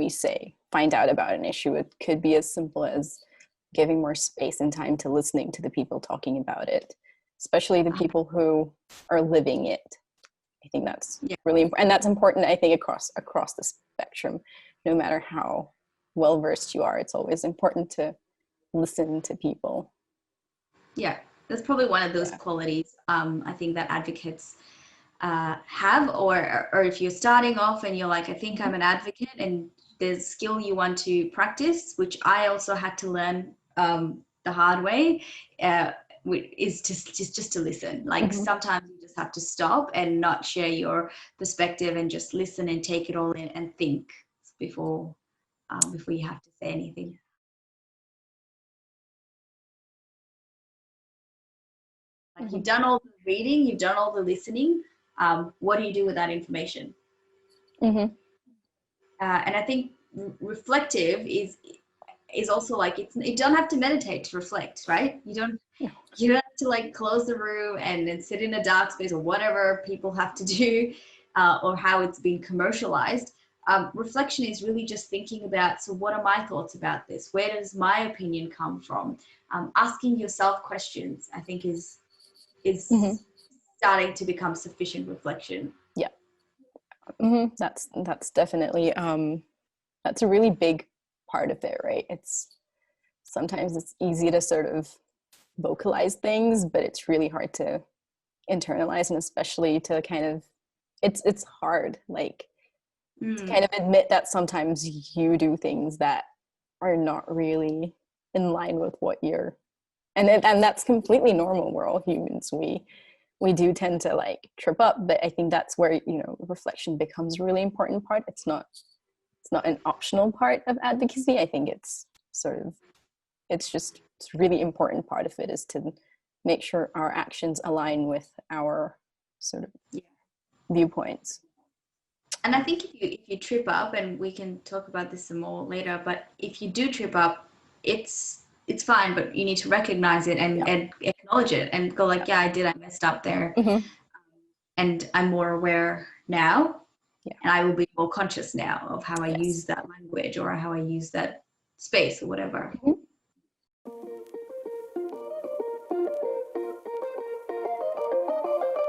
actually find out about an issue. It could be as simple as giving more space and time to listening to the people talking about it, especially the people who are living it. I think that's really important. And that's important, I think, across the spectrum. No matter how well-versed you are, it's always important to listen to people. Yeah, that's probably one of those qualities I think that advocates have, or if you're starting off and you're like, I think I'm an advocate, and there's skill you want to practice, which I also had to learn the hard way, is just to listen. Like sometimes you just have to stop and not share your perspective and just listen and take it all in and think before you have to say anything. Like you've done all the reading, you've done all the listening. What do you do with that information? And I think reflective is also like, you don't have to meditate to reflect, right? You don't have to like close the room and then sit in a dark space or whatever people have to do, or how it's been commercialized. Reflection is really just thinking about, so what are my thoughts about this? Where does my opinion come from? Asking yourself questions, I think, is starting to become sufficient reflection. Yeah. That's definitely that's a really big part of it, right? Sometimes it's easy to sort of vocalize things, but it's really hard to internalize, and especially to kind of it's hard, like to kind of admit that sometimes you do things that are not really in line with what you're, and that's completely normal. We're all humans. We do tend to like trip up, but I think that's where, reflection becomes a really important part. It's not an optional part of advocacy. I think it's really important part of it is to make sure our actions align with our sort of viewpoints. And I think if you trip up, and we can talk about this some more later, but if you do trip up, it's fine, but you need to recognize it and acknowledge it and go like, I messed up there. And I'm more aware now, and I will be more conscious now of how I use that language or how I use that space or whatever.